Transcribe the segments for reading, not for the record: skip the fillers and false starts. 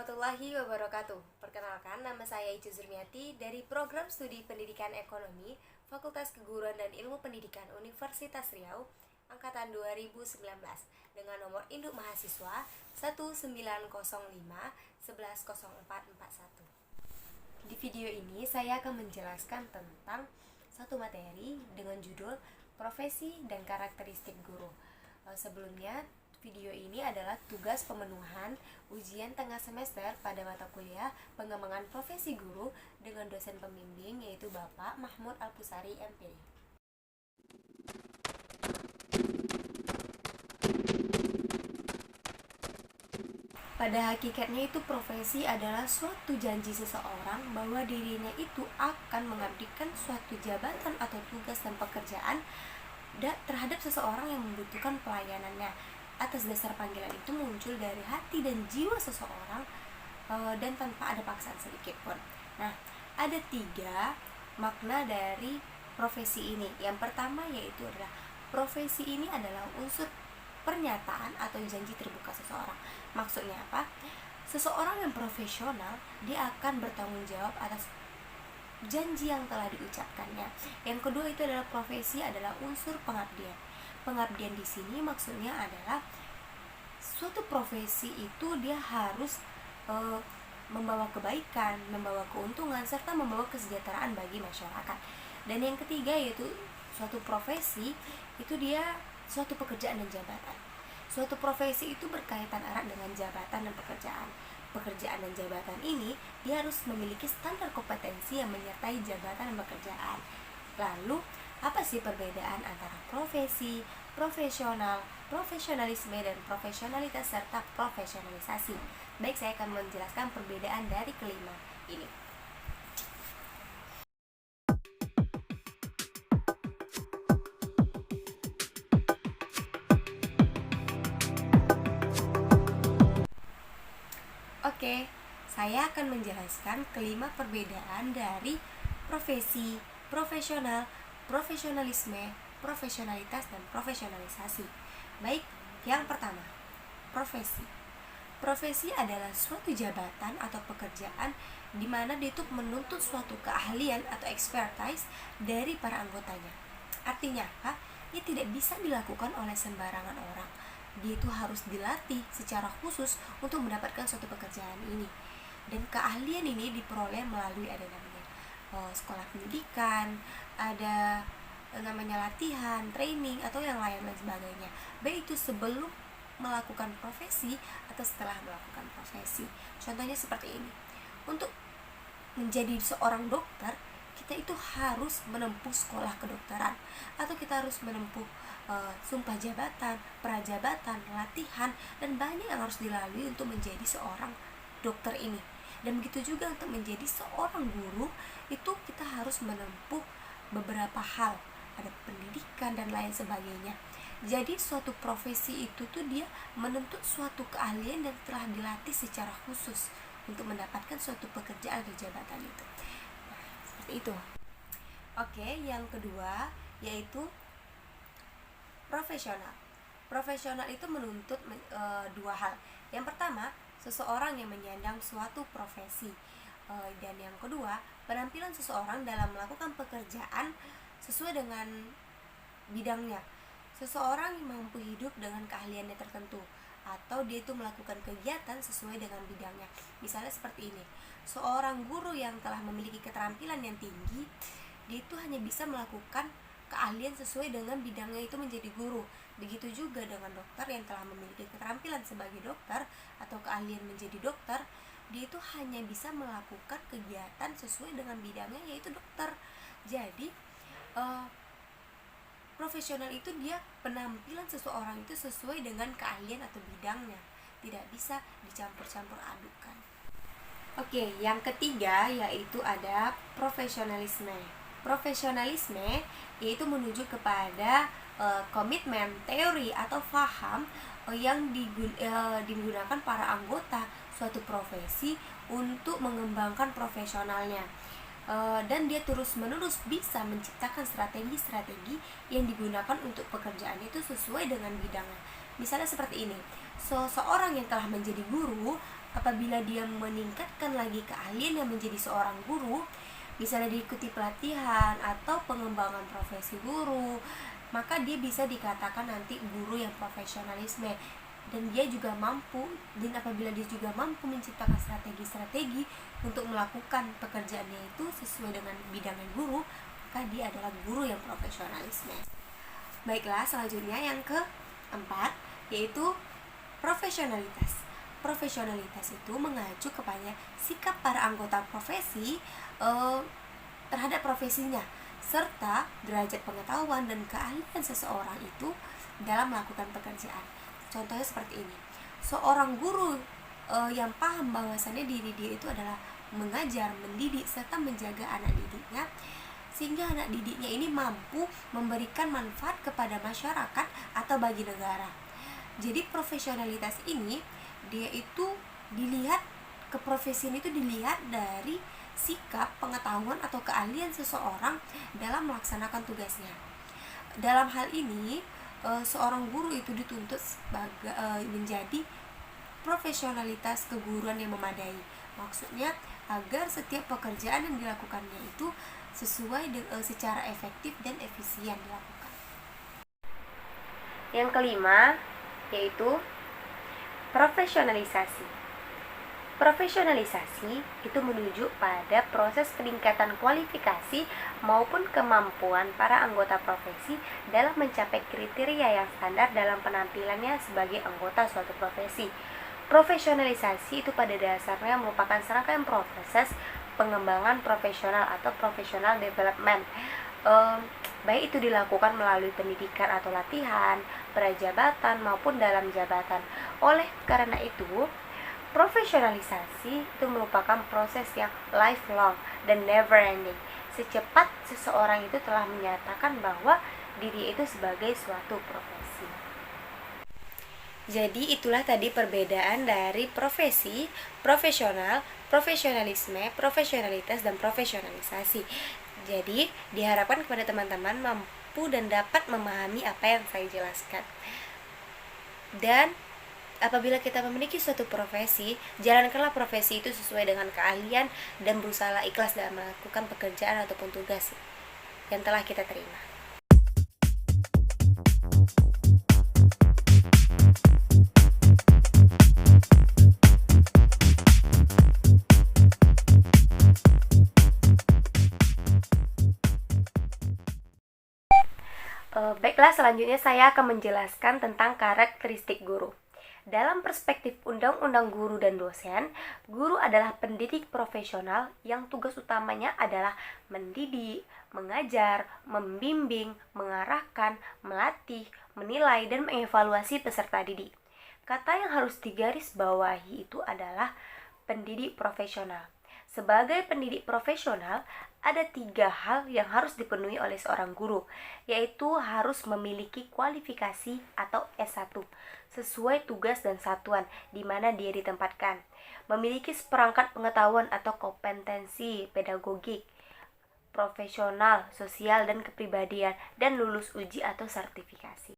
warahmatullahi wabarakatuh. Perkenalkan, nama saya Icu Zurmiati dari Program Studi Pendidikan Ekonomi Fakultas Keguruan dan Ilmu Pendidikan Universitas Riau Angkatan 2019 dengan nomor induk mahasiswa 1905 110441. Di video ini saya akan menjelaskan tentang satu materi dengan judul Profesi dan Karakteristik Guru. Sebelumnya, video ini adalah tugas pemenuhan ujian tengah semester pada mata kuliah pengembangan profesi guru dengan dosen pembimbing yaitu Bapak Mahmud Alpusari, MPD. Pada hakikatnya itu profesi adalah suatu janji seseorang bahwa dirinya itu akan mengabdikan suatu jabatan atau tugas dan pekerjaan terhadap seseorang yang membutuhkan pelayanannya. Atas dasar panggilan itu muncul dari hati dan jiwa seseorang dan tanpa ada paksaan sedikit pun. Nah, ada 3 makna dari profesi ini. Yang pertama yaitu adalah profesi ini adalah unsur pernyataan atau janji terbuka seseorang. Maksudnya apa? Seseorang yang profesional, dia akan bertanggung jawab atas janji yang telah diucapkannya. Yang kedua itu adalah profesi adalah unsur pengabdian. Pengabdian di sini maksudnya adalah suatu profesi itu dia harus membawa kebaikan, membawa keuntungan, serta membawa kesejahteraan bagi masyarakat. Dan yang ketiga yaitu suatu profesi itu dia suatu pekerjaan dan jabatan. Suatu profesi itu berkaitan erat dengan jabatan dan pekerjaan. Pekerjaan dan jabatan ini dia harus memiliki standar kompetensi yang menyertai jabatan dan pekerjaan. Lalu, apa sih perbedaan antara profesi, profesional, profesionalisme, dan profesionalitas serta profesionalisasi? Baik, saya akan menjelaskan perbedaan dari kelima ini. Oke, saya akan menjelaskan kelima perbedaan dari profesi, profesional, profesionalisme, profesionalitas, dan profesionalisasi. Baik, yang pertama, profesi. Profesi adalah suatu jabatan atau pekerjaan di mana dia itu menuntut suatu keahlian atau expertise dari para anggotanya. Artinya apa? Dia tidak bisa dilakukan oleh sembarangan orang. Dia itu harus dilatih secara khusus untuk mendapatkan suatu pekerjaan ini. Dan keahlian ini diperoleh melalui ada namanya sekolah pendidikan, ada namanya latihan, training, atau yang lain sebagainya. Baik itu sebelum melakukan profesi atau setelah melakukan profesi. Contohnya seperti ini. Untuk menjadi seorang dokter, kita itu harus menempuh sekolah kedokteran, atau kita harus menempuh sumpah jabatan, prajabatan, latihan, dan banyak yang harus dilalui untuk menjadi seorang dokter ini. Dan begitu juga untuk menjadi seorang guru, itu kita harus menempuh beberapa hal, ada pendidikan dan lain sebagainya. Jadi suatu profesi itu tuh dia menuntut suatu keahlian dan telah dilatih secara khusus untuk mendapatkan suatu pekerjaan atau jabatan itu. Nah, seperti itu. Oke, yang kedua yaitu profesional. Profesional itu menuntut 2 hal. Yang pertama, seseorang yang menyandang suatu profesi. Dan yang kedua, penampilan seseorang dalam melakukan pekerjaan sesuai dengan bidangnya. Seseorang yang mampu hidup dengan keahliannya tertentu, atau dia itu melakukan kegiatan sesuai dengan bidangnya. Misalnya seperti ini, seorang guru yang telah memiliki keterampilan yang tinggi, dia itu hanya bisa melakukan keahlian sesuai dengan bidangnya itu menjadi guru. Begitu juga dengan dokter yang telah memiliki keterampilan sebagai dokter atau keahlian menjadi dokter, dia itu hanya bisa melakukan kegiatan sesuai dengan bidangnya yaitu dokter. Jadi profesional itu dia penampilan seseorang itu sesuai dengan keahlian atau bidangnya, tidak bisa dicampur-campur adukan. Oke, yang ketiga yaitu ada profesionalisme. Profesionalisme yaitu menuju kepada komitmen, teori atau paham yang digunakan para anggota suatu profesi untuk mengembangkan profesionalnya. Dan dia terus-menerus bisa menciptakan strategi-strategi yang digunakan untuk pekerjaan itu sesuai dengan bidangnya. Misalnya seperti ini, seseorang yang telah menjadi guru apabila dia meningkatkan lagi keahlian yang menjadi seorang guru, misalnya diikuti pelatihan atau pengembangan profesi guru, maka dia bisa dikatakan nanti guru yang profesionalisme. Dan dia juga mampu, dan apabila dia juga mampu menciptakan strategi-strategi untuk melakukan pekerjaannya itu sesuai dengan bidangnya guru, maka dia adalah guru yang profesionalisme. Baiklah, selanjutnya yang keempat, yaitu profesionalitas. Profesionalitas itu mengacu kepada sikap para anggota profesi terhadap profesinya, serta derajat pengetahuan dan keahlian seseorang itu dalam melakukan pekerjaan. Contohnya seperti ini, seorang guru yang paham bahwasannya diri dia itu adalah mengajar, mendidik, serta menjaga anak didiknya, sehingga anak didiknya ini mampu memberikan manfaat kepada masyarakat atau bagi negara. Jadi profesionalitas ini dia itu dilihat, keprofesian itu dilihat dari sikap, pengetahuan atau keahlian seseorang dalam melaksanakan tugasnya. Dalam hal ini seorang guru itu dituntut menjadi profesionalitas keguruan yang memadai. Maksudnya agar setiap pekerjaan yang dilakukannya itu sesuai secara efektif dan efisien dilakukan. Yang kelima yaitu profesionalisasi. Profesionalisasi itu menuju pada proses peningkatan kualifikasi maupun kemampuan para anggota profesi dalam mencapai kriteria yang standar dalam penampilannya sebagai anggota suatu profesi. Profesionalisasi itu pada dasarnya merupakan serangkaian proses pengembangan profesional atau professional development, baik itu dilakukan melalui pendidikan atau latihan, prajabatan maupun dalam jabatan. Oleh karena itu, profesionalisasi itu merupakan proses yang lifelong dan never ending. Secepat seseorang itu telah menyatakan bahwa diri itu sebagai suatu profesi. Jadi itulah tadi perbedaan dari profesi, profesional, profesionalisme, profesionalitas, dan profesionalisasi. Jadi diharapkan kepada teman-teman mampu dan dapat memahami apa yang saya jelaskan. Dan apabila kita memiliki suatu profesi, jalankanlah profesi itu sesuai dengan keahlian dan berusaha ikhlas dalam melakukan pekerjaan ataupun tugas yang telah kita terima. Baiklah, selanjutnya saya akan menjelaskan tentang karakteristik guru. Dalam perspektif Undang-Undang Guru dan Dosen, guru adalah pendidik profesional yang tugas utamanya adalah mendidik, mengajar, membimbing, mengarahkan, melatih, menilai, dan mengevaluasi peserta didik. Kata yang harus digarisbawahi itu adalah pendidik profesional. Sebagai pendidik profesional, ada 3 hal yang harus dipenuhi oleh seorang guru, yaitu harus memiliki kualifikasi atau S1 sesuai tugas dan satuan di mana dia ditempatkan, memiliki seperangkat pengetahuan atau kompetensi pedagogik, profesional, sosial, dan kepribadian, dan lulus uji atau sertifikasi.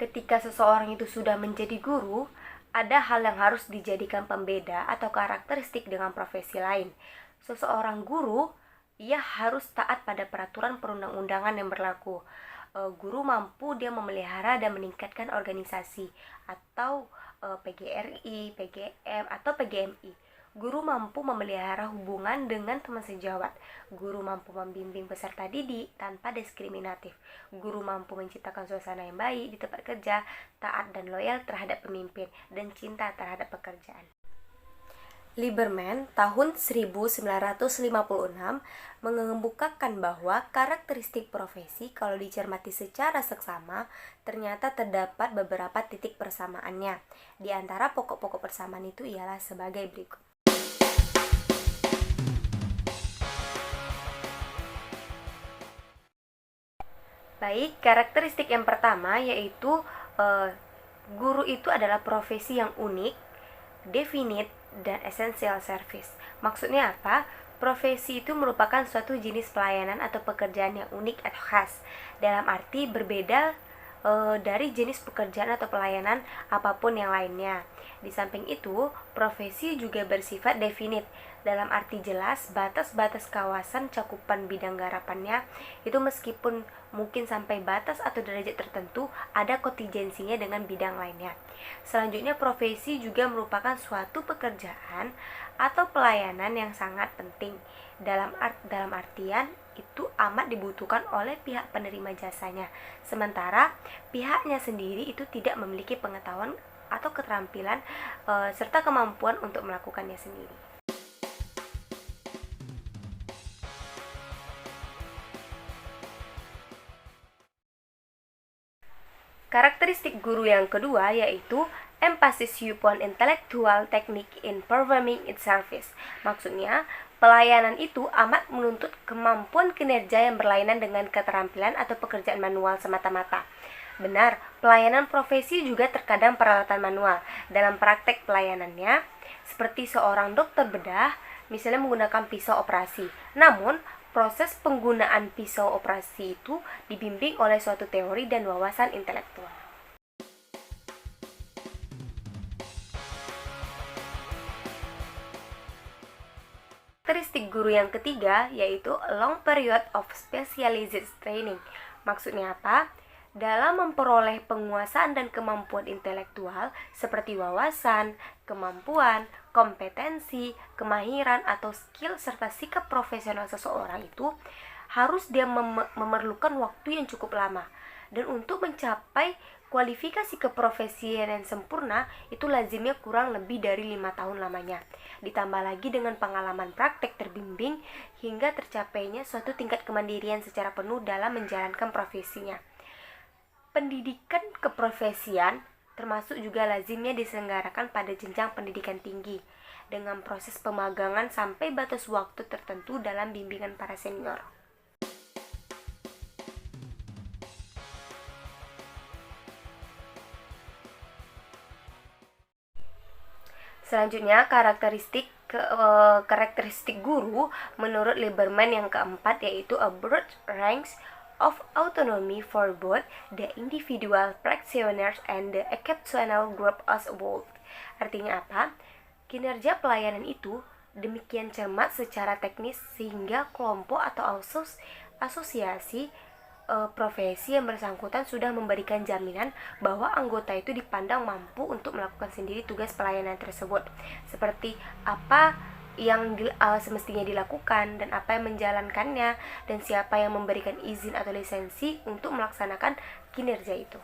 Ketika seseorang itu sudah menjadi guru, ada hal yang harus dijadikan pembeda atau karakteristik dengan profesi lain. Seseorang guru, ia harus taat pada peraturan perundang-undangan yang berlaku. Guru mampu dia memelihara dan meningkatkan organisasi atau PGRI, PGM, atau PGMI. Guru mampu memelihara hubungan dengan teman sejawat. Guru mampu membimbing peserta didik tanpa diskriminatif. Guru mampu menciptakan suasana yang baik di tempat kerja, taat dan loyal terhadap pemimpin, dan cinta terhadap pekerjaan. Lieberman tahun 1956 mengemukakan bahwa karakteristik profesi kalau dicermati secara seksama ternyata terdapat beberapa titik persamaannya. Di antara pokok-pokok persamaan itu ialah sebagai berikut. Baik, karakteristik yang pertama yaitu guru itu adalah profesi yang unik, definite, dan essential service. Maksudnya apa? Profesi itu merupakan suatu jenis pelayanan atau pekerjaan yang unik atau khas, dalam arti berbeda dari jenis pekerjaan atau pelayanan apapun yang lainnya. Di samping itu, profesi juga bersifat definit, dalam arti jelas batas-batas kawasan cakupan bidang garapannya itu meskipun mungkin sampai batas atau derajat tertentu ada kontingensinya dengan bidang lainnya. Selanjutnya, profesi juga merupakan suatu pekerjaan atau pelayanan yang sangat penting dalam artian itu amat dibutuhkan oleh pihak penerima jasanya, sementara pihaknya sendiri itu tidak memiliki pengetahuan atau keterampilan serta kemampuan untuk melakukannya sendiri. Karakteristik guru yang kedua yaitu emphasis upon intellectual technique in performing its service. Maksudnya, pelayanan itu amat menuntut kemampuan kinerja yang berlainan dengan keterampilan atau pekerjaan manual semata-mata. Benar, pelayanan profesi juga terkadang peralatan manual dalam praktek pelayanannya, seperti seorang dokter bedah, misalnya menggunakan pisau operasi. Namun, proses penggunaan pisau operasi itu dibimbing oleh suatu teori dan wawasan intelektual. Karakteristik guru yang ketiga yaitu a long period of specialized training. Maksudnya apa? Dalam memperoleh penguasaan dan kemampuan intelektual seperti wawasan, kemampuan, kompetensi, kemahiran atau skill serta sikap profesional seseorang itu harus dia memerlukan waktu yang cukup lama. Dan untuk mencapai kualifikasi keprofesian yang sempurna itu lazimnya kurang lebih dari 5 tahun lamanya. Ditambah lagi dengan pengalaman praktek terbimbing hingga tercapainya suatu tingkat kemandirian secara penuh dalam menjalankan profesinya. Pendidikan keprofesian termasuk juga lazimnya diselenggarakan pada jenjang pendidikan tinggi dengan proses pemagangan sampai batas waktu tertentu dalam bimbingan para senior. Selanjutnya, karakteristik guru menurut Lieberman yang keempat yaitu a broad range of autonomy for both the individual practitioners and the exceptional group as a whole. Artinya apa? Kinerja pelayanan itu demikian cermat secara teknis sehingga kelompok atau asosiasi profesi yang bersangkutan sudah memberikan jaminan bahwa anggota itu dipandang mampu untuk melakukan sendiri tugas pelayanan tersebut, seperti apa yang semestinya dilakukan dan apa yang menjalankannya dan siapa yang memberikan izin atau lisensi untuk melaksanakan kinerja itu.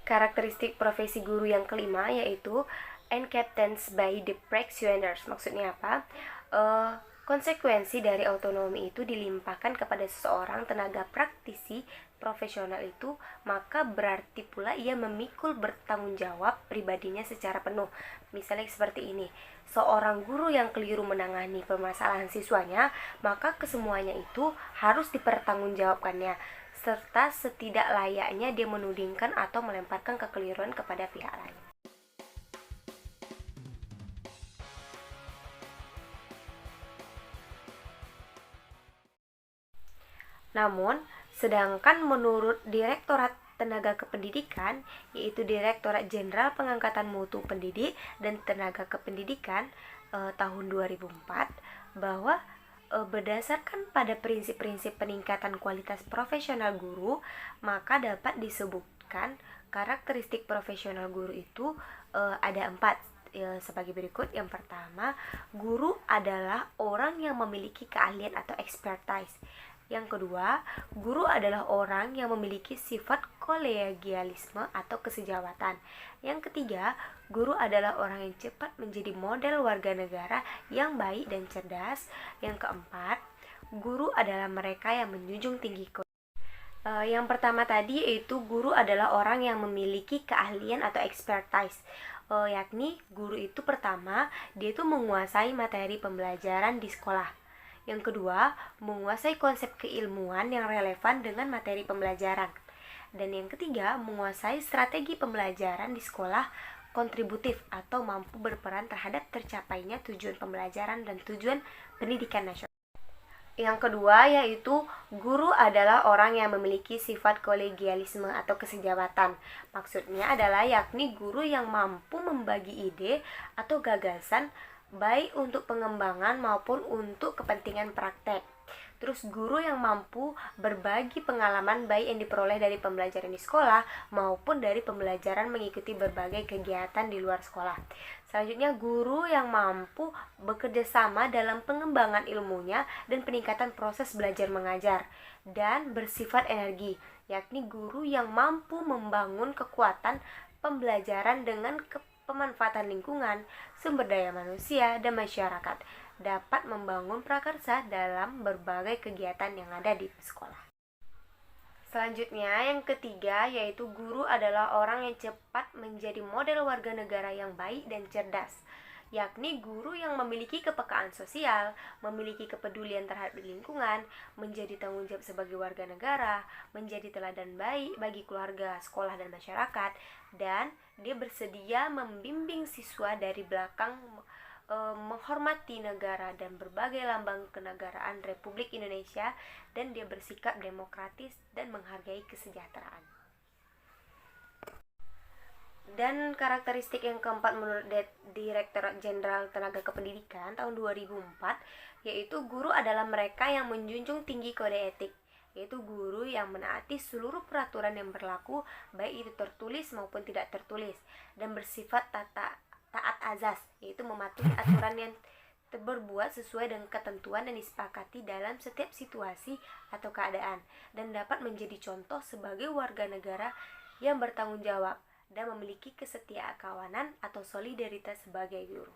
Karakteristik profesi guru yang kelima yaitu encamped by the practitioners. Maksudnya apa? Konsekuensi dari otonomi itu dilimpahkan kepada seseorang tenaga praktisi profesional itu, maka berarti pula ia memikul bertanggung jawab pribadinya secara penuh. Misalnya seperti ini, seorang guru yang keliru menangani permasalahan siswanya, maka kesemuanya itu harus dipertanggungjawabkannya, serta setidak layaknya dia menudingkan atau melemparkan kekeliruan kepada pihak lain. Namun, sedangkan menurut Direktorat Tenaga Kependidikan, yaitu Direktorat Jenderal Pengangkatan Mutu Pendidik dan Tenaga Kependidikan tahun 2004, bahwa berdasarkan pada prinsip-prinsip peningkatan kualitas profesional guru, maka dapat disebutkan karakteristik profesional guru itu ada 4 sebagai berikut. Yang pertama, guru adalah orang yang memiliki keahlian atau expertise. Yang kedua, guru adalah orang yang memiliki sifat kolegialisme atau kesejawatan. Yang ketiga, guru adalah orang yang cepat menjadi model warga negara yang baik dan cerdas. Yang keempat, guru adalah mereka yang menjunjung tinggi yang pertama tadi yaitu guru adalah orang yang memiliki keahlian atau expertise. Yakni guru itu pertama, dia itu menguasai materi pembelajaran di sekolah. Yang kedua, menguasai konsep keilmuan yang relevan dengan materi pembelajaran. Dan yang ketiga, menguasai strategi pembelajaran di sekolah kontributif atau mampu berperan terhadap tercapainya tujuan pembelajaran dan tujuan pendidikan nasional. Yang kedua yaitu guru adalah orang yang memiliki sifat kolegialisme atau kesejawatan. Maksudnya adalah yakni guru yang mampu membagi ide atau gagasan baik untuk pengembangan maupun untuk kepentingan praktek. Terus guru yang mampu berbagi pengalaman baik yang diperoleh dari pembelajaran di sekolah maupun dari pembelajaran mengikuti berbagai kegiatan di luar sekolah. Selanjutnya guru yang mampu bekerja sama dalam pengembangan ilmunya dan peningkatan proses belajar mengajar dan bersifat energi, yakni guru yang mampu membangun kekuatan pembelajaran dengan pemanfaatan lingkungan, sumber daya manusia, dan masyarakat, dapat membangun prakarsa dalam berbagai kegiatan yang ada di sekolah. Selanjutnya, yang ketiga yaitu guru adalah orang yang cepat menjadi model warga negara yang baik dan cerdas, yakni guru yang memiliki kepekaan sosial, memiliki kepedulian terhadap lingkungan, menjadi tanggung jawab sebagai warga negara, menjadi teladan baik bagi keluarga, sekolah, dan masyarakat, dan dia bersedia membimbing siswa dari belakang menghormati negara dan berbagai lambang kenegaraan Republik Indonesia, dan dia bersikap demokratis dan menghargai kesejahteraan. Dan karakteristik yang keempat menurut Direktorat Jenderal Tenaga Kependidikan tahun 2004 yaitu guru adalah mereka yang menjunjung tinggi kode etik, yaitu guru yang menaati seluruh peraturan yang berlaku baik itu tertulis maupun tidak tertulis, dan bersifat taat azas, yaitu mematuhi aturan yang berbuat sesuai dengan ketentuan dan disepakati dalam setiap situasi atau keadaan, dan dapat menjadi contoh sebagai warga negara yang bertanggung jawab dan memiliki kesetiaan kawanan atau solidaritas sebagai guru.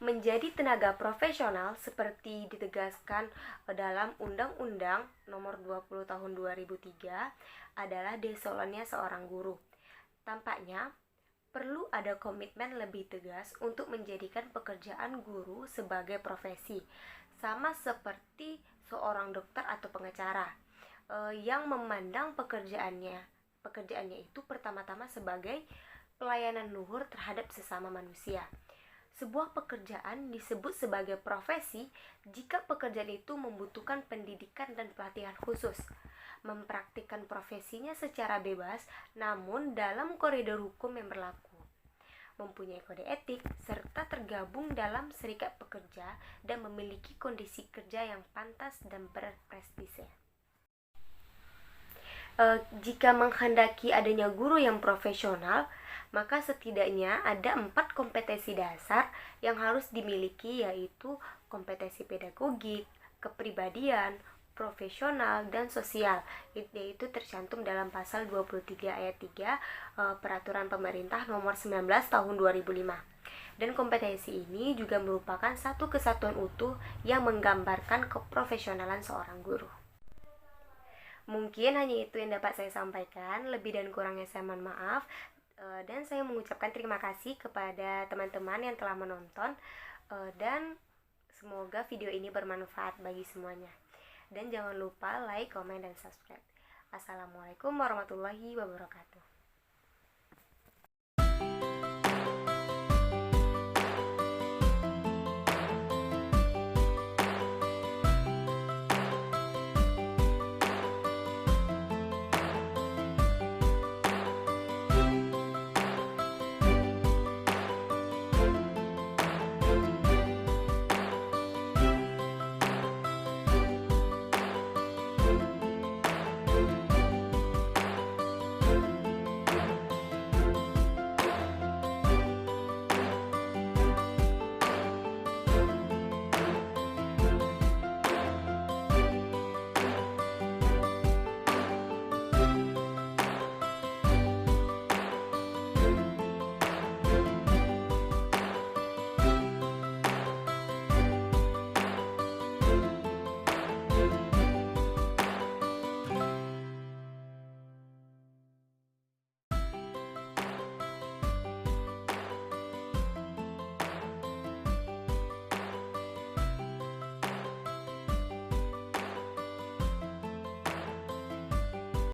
Menjadi tenaga profesional seperti ditegaskan dalam Undang-Undang Nomor 20 Tahun 2003 adalah desolannya seorang guru. Tampaknya perlu ada komitmen lebih tegas untuk menjadikan pekerjaan guru sebagai profesi, sama seperti seorang dokter atau pengacara yang memandang pekerjaannya itu pertama-tama sebagai pelayanan luhur terhadap sesama manusia. Sebuah pekerjaan disebut sebagai profesi jika pekerjaan itu membutuhkan pendidikan dan pelatihan khusus, mempraktikkan profesinya secara bebas namun dalam koridor hukum yang berlaku, mempunyai kode etik, serta tergabung dalam serikat pekerja dan memiliki kondisi kerja yang pantas dan berprestise. Jika menghendaki adanya guru yang profesional, maka setidaknya ada 4 kompetensi dasar yang harus dimiliki, yaitu kompetensi pedagogik, kepribadian, profesional, dan sosial, yaitu tercantum dalam pasal 23 ayat 3 Peraturan Pemerintah Nomor 19 Tahun 2005. Dan kompetensi ini juga merupakan satu kesatuan utuh yang menggambarkan keprofesionalan seorang guru. Mungkin hanya itu yang dapat saya sampaikan, lebih dan kurangnya saya mohon maaf, dan saya mengucapkan terima kasih kepada teman-teman yang telah menonton, dan semoga video ini bermanfaat bagi semuanya. Dan jangan lupa like, komen, dan subscribe. Assalamualaikum warahmatullahi wabarakatuh.